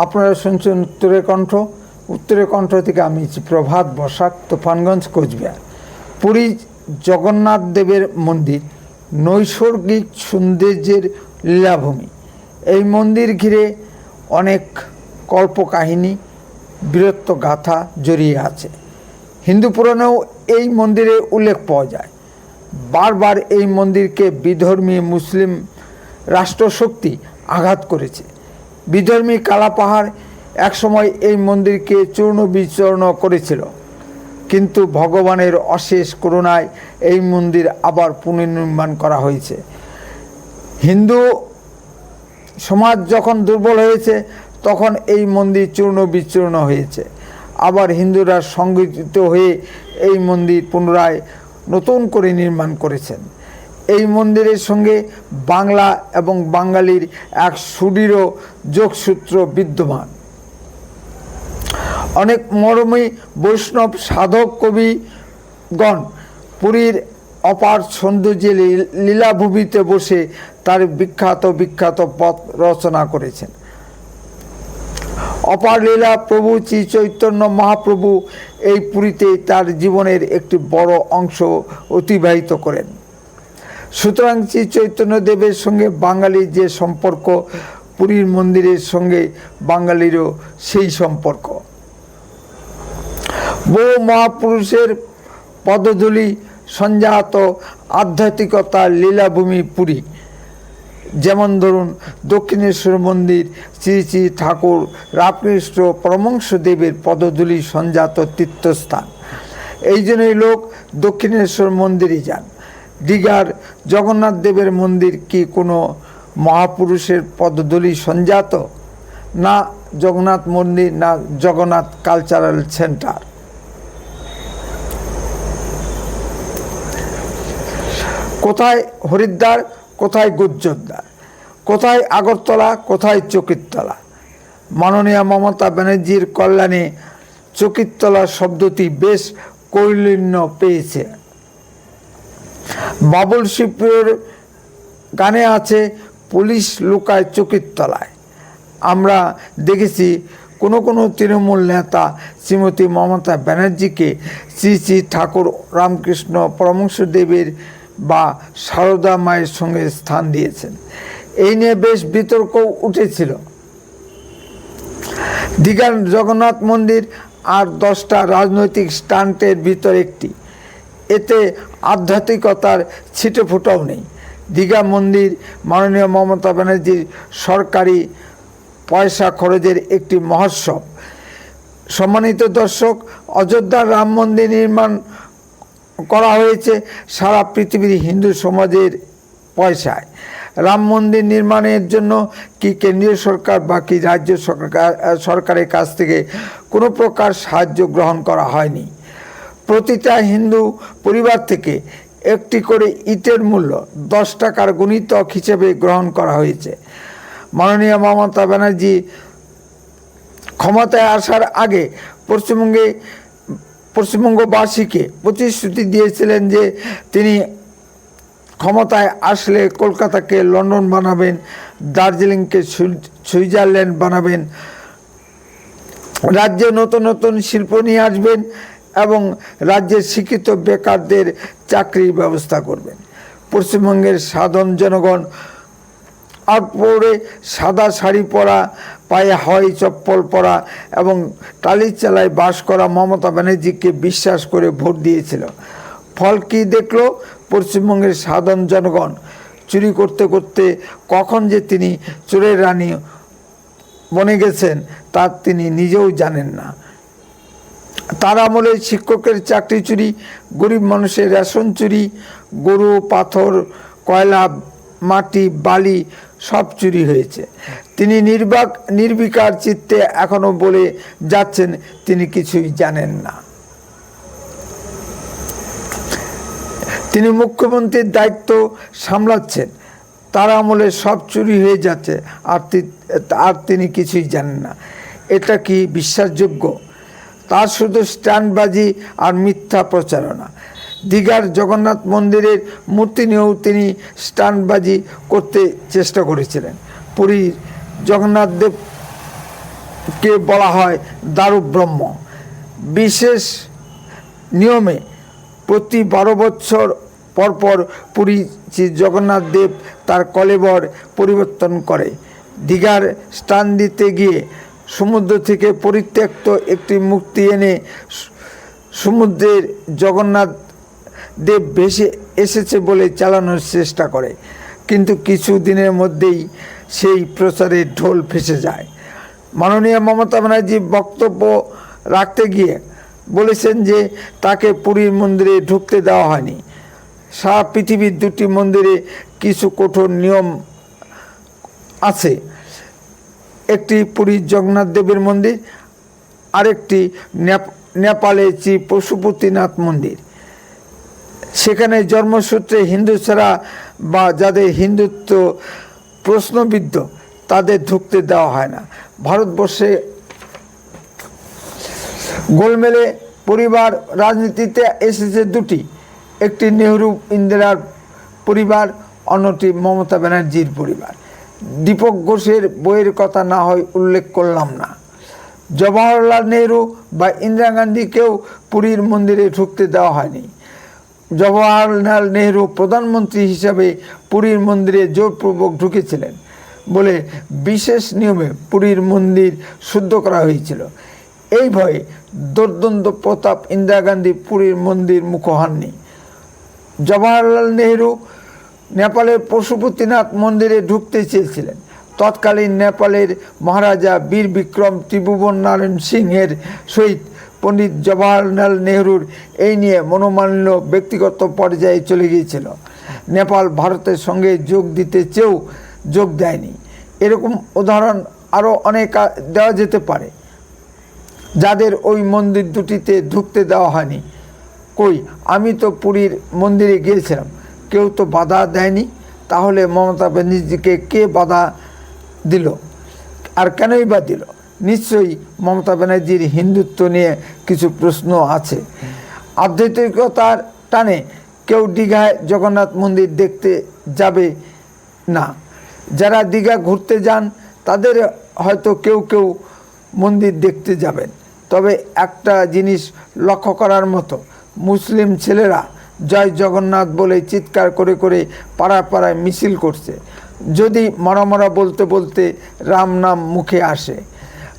আপনারা শুনছেন উত্তরের কণ্ঠ থেকে আমি প্রভাত বসাক, তুফানগঞ্জ, কোচবিহার। পুরী জগন্নাথ দেবের মন্দির নৈসর্গিক সৌন্দর্যের লীলাভূমি। এই মন্দির ঘিরে অনেক কল্পকাহিনী, বীরত্ব গাথা জড়িয়ে আছে। হিন্দু পুরাণেও এই মন্দিরে উল্লেখ পাওয়া যায়। বারবার এই মন্দিরকে বিধর্মী মুসলিম রাষ্ট্রশক্তি আঘাত করেছে। বিধর্মী কালাপাহাড় একসময় এই মন্দিরকে চূর্ণ বিচূর্ণ করেছিল, কিন্তু ভগবানের অশেষ করুণায় এই মন্দির আবার পুনর্নির্মাণ করা হয়েছে। হিন্দু সমাজ যখন দুর্বল হয়েছে তখন এই মন্দির চূর্ণ বিচূর্ণ হয়েছে। আবার হিন্দুরা সংগঠিত হয়ে এই মন্দির পুনরায় নতুন করে নির্মাণ করেছেন। এই মন্দিরের সঙ্গে বাংলা এবং বাঙালির এক সুদৃঢ় যোগসূত্র বিদ্যমান। অনেক মরমী বৈষ্ণব সাধক কবিগণ পুরীর অপার সৌন্দর্যে লীলাভূমিতে বসে তার বিখ্যাত পথ রচনা করেছেন। অপার লীলা প্রভু শ্রী চৈতন্য মহাপ্রভু এই পুরীতে তার জীবনের একটি বড় অংশ অতিবাহিত করেন। সুতরাং শ্রী চৈতন্য দেবের সঙ্গে বাঙালির যে সম্পর্ক, পুরীর মন্দিরের সঙ্গে বাঙালিরও সেই সম্পর্ক। বহু মহাপুরুষের পদধূলি সঞ্জাত আধ্যাত্মিকতার লীলাভূমি পুরী। যেমন ধরুন, দক্ষিণেশ্বর মন্দির শ্রী শ্রী ঠাকুর রামকৃষ্ণ পরমহংসদেবের পদধূলি সঞ্জাত তীর্থস্থান। এই জন্যই লোক দক্ষিণেশ্বর মন্দিরে যান। দীঘার জগন্নাথ দেবের মন্দির কি কোনো মহাপুরুষের পদধূলি সঞ্জাত? না জগন্নাথ মন্দির, না জগন্নাথ কালচারাল সেন্টার। কোথায় হরিদ্বার, কোথায় গুজ্জরদ্বার, কোথায় আগরতলা, কোথায় চকিততলা। মাননীয় মমতা ব্যানার্জির কল্যাণে চকিততলা শব্দটি বেশ কৈলিন্য পেয়েছে। বাবুল সুপ্রিয়র গানে আছে পুলিশ লুকায় চকিততলায়। আমরা দেখেছি কোনো তৃণমূল নেতা শ্রীমতী মমতা ব্যানার্জিকে শ্রী শ্রী ঠাকুর রামকৃষ্ণ পরমহংসদেবের বা সারদা মায়ের সঙ্গে স্থান দিয়েছেন। এই নিয়ে বেশ বিতর্ক উঠেছিল। দীঘার জগন্নাথ মন্দির আর 10টা রাজনৈতিক স্টান্টের ভিতর একটি। এতে আধ্যাত্মিকতার ছিটে ফোটাও নেই। দীঘা মন্দির মাননীয় মমতা ব্যানার্জির সরকারি পয়সা খরচের একটি মহোৎসব। সম্মানিত দর্শক, অযোধ্যার রাম মন্দির নির্মাণ করা হয়েছে সারা পৃথিবীর হিন্দু সমাজের পয়সায়। রাম মন্দির নির্মাণের জন্য কি কেন্দ্রীয় সরকার বা কি রাজ্য সরকারের কাছ থেকে কোনো প্রকার সাহায্য গ্রহণ করা হয়নি। প্রতিটা হিন্দু পরিবার থেকে একটি করে ইটের মূল্য 10 টাকার গুণিতক হিসেবে গ্রহণ করা হয়েছে। মাননীয় মমতা ব্যানার্জি ক্ষমতায় আসার আগে পশ্চিমবঙ্গবাসীকে প্রতিশ্রুতি দিয়েছিলেন যে তিনি ক্ষমতায় আসলে কলকাতাকে লন্ডন বানাবেন, দার্জিলিংকে সুইজারল্যান্ড বানাবেন, রাজ্যে নতুন শিল্প নিয়ে আসবেন এবং রাজ্যের শিক্ষিত বেকারদের চাকরির ব্যবস্থা করবেন। পশ্চিমবঙ্গের সাধারণ জনগণ আটপৌরে সাদা শাড়ি পরা, পায়ে হাওয়াই চপ্পল পরা এবং টালির চালায় বাস করা মমতা ব্যানার্জিকে বিশ্বাস করে ভোট দিয়েছিল। ফল কি দেখলো? পশ্চিমবঙ্গের সাধারণ জনগণ চুরি করতে করতে কখন যে তিনি চোরের রানী বনে গেছেন তা তিনি নিজেও জানেন না। তার আমলে শিক্ষকের চাকরি চুরি, গরিব মানুষের রেশন চুরি, গরু, পাথর, কয়লা, মাটি, বালি সব চুরি হয়েছে। তিনি নির্বিকার চিত্তে এখনো বলে যাচ্ছেন তিনি কিছুই জানেন না। তিনি মুখ্যমন্ত্রীর দায়িত্ব সামলাচ্ছেন, তার আমলে সব চুরি হয়ে যাচ্ছে আর তিনি কিছুই জানেন না। এটা কি বিশ্বাসযোগ্য? তার শুধু স্ট্যান্ডবাজি আর মিথ্যা প্রচারণা। দীঘার জগন্নাথ মন্দিরের মূর্তি নিয়েও তিনি স্টান্টবাজি করতে চেষ্টা করেছিলেন। পুরীর জগন্নাথ দেবকে বলা হয় দারুব্রহ্ম। বিশেষ নিয়মে প্রতি 12 বছর পরপর পুরী শ্রী জগন্নাথ দেব তার কলেবর পরিবর্তন করে। দীঘার স্নান দিতে গিয়ে সমুদ্র থেকে পরিত্যক্ত একটি মূর্তি এনে সমুদ্রের জগন্নাথ দেব ভেসে এসেছে বলে চালানোর চেষ্টা করে, কিন্তু কিছু দিনের মধ্যেই সেই প্রচারের ঢোল ফেসে যায়। মাননীয় মমতা ব্যানার্জি বক্তব্য রাখতে গিয়ে বলেছেন যে তাকে পুরীর মন্দিরে ঢুকতে দেওয়া হয়নি। সারা পৃথিবীর 2টি মন্দিরে কিছু কঠোর নিয়ম আছে। একটি পুরীর জগন্নাথ দেবের মন্দির, আরেকটি নেপালে শ্রী পশুপতিনাথ মন্দির। সেখানে জন্মসূত্রে হিন্দু ছাড়া বা যাদের হিন্দুত্ব প্রশ্নবিদ্ধ তাদের ঢুকতে দেওয়া হয় না। ভারতবর্ষে গোলমেলে পরিবার রাজনীতিতে এসেছে 2টি, একটি নেহরু ইন্দিরার পরিবার, অন্যটি মমতা ব্যানার্জির পরিবার। দীপক ঘোষের বইয়ের কথা না হয় উল্লেখ করলাম না। জওহরলাল নেহরু বা ইন্দিরা গান্ধীকেও পুরীর মন্দিরে ঢুকতে দেওয়া হয়নি। জওহরলাল নেহরু প্রধানমন্ত্রী হিসাবে পুরীর মন্দিরে জোরপূর্বক ঢুকেছিলেন বলে বিশেষ নিয়মে পুরীর মন্দির শুদ্ধ করা হয়েছিল। এই ভয়ে দুর্দান্ত প্রতাপ ইন্দিরা গান্ধী পুরীর মন্দির মুখ হননি। জওহরলাল নেহরু নেপালের পশুপতিনাথ মন্দিরে ঢুকতে চেয়েছিলেন। তৎকালীন নেপালের মহারাজা বীর বিক্রম ত্রিভুবন নারায়ণ সিংহের সহিত পণ্ডিত জওহরলাল নেহরুর এই নিয়ে মনোমালিন্য ব্যক্তিগত পর্যায়ে চলে গিয়েছিল। নেপাল ভারতের সঙ্গে যোগ দিতে চেয়েও যোগ দেয়নি। এরকম উদাহরণ আরও অনেক দেওয়া যেতে পারে যাদের ওই মন্দির 2টিতে ঢুকতে দেওয়া হয়নি। কই, আমি তো পুরীর মন্দিরে গিয়েছিলাম, কেউ তো বাধা দেয়নি। তাহলে মমতা ব্যানার্জিকে কে বাধা দিল, আর কেনই বা দিল? নিশ্চয়ই মমতা ব্যানার্জির হিন্দুত্ব নিয়ে কিছু প্রশ্ন আছে। আধ্যাত্মিকতার টানে কেউ দীঘায় জগন্নাথ মন্দির দেখতে যাবে না। যারা দীঘা ঘুরতে যান তাদের হয়তো কেউ কেউ মন্দির দেখতে যাবেন। তবে একটা জিনিস লক্ষ্য করার মতো, মুসলিম ছেলেরা জয় জগন্নাথ বলে চিৎকার করে করে পাড়ায় পাড়ায় মিছিল করছে। যদি মরা বলতে বলতে রাম নাম মুখে আসে।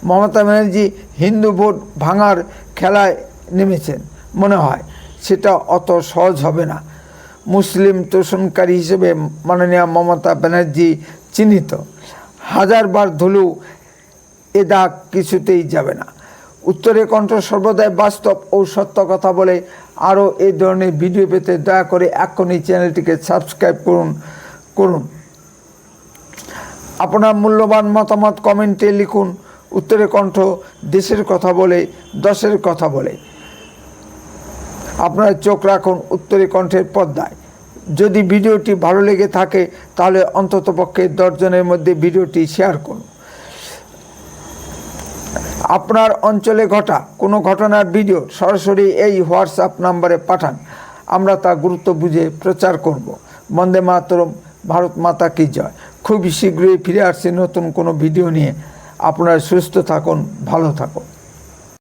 মমতা ব্যানার্জি হিন্দু ভোট ভাঙার খেলায় নেমেছেন মনে হয়। সেটা অত সহজ হবে না। মুসলিম তোষণকারী হিসেবে মাননীয় মমতা ব্যানার্জি চিহ্নিত। 1000বার ধুলেও এ দাগ কিছুতেই যাবে না। উত্তরের কণ্ঠ সর্বদাই বাস্তব ও সত্য কথা বলে। আরও এই ধরনের ভিডিও পেতে দয়া করে এখনই চ্যানেলটিকে সাবস্ক্রাইব করুন। আপনার মূল্যবান মতামত কমেন্টে লিখুন। উত্তরের কণ্ঠ দেশের কথা বলে, দশের কথা বলে। আপনারা চোখ রাখুন উত্তরের কণ্ঠের পর্দায়। যদি ভিডিওটি ভালো লেগে থাকে তাহলে অন্ততপক্ষে 10 জনের মধ্যে ভিডিওটি শেয়ার করুন। আপনার অঞ্চলে ঘটা কোনো ঘটনার ভিডিও সরাসরি এই হোয়াটসঅ্যাপ নাম্বারে পাঠান। আমরা তা গুরুত্ব বুঝে প্রচার করব। বন্দে মাতরম, ভারত মাতা কি জয়। খুব শীঘ্রই ফিরে আসছে নতুন কোনো ভিডিও নিয়ে। আপনারা সুস্থ থাকুন, ভালো থাকুন।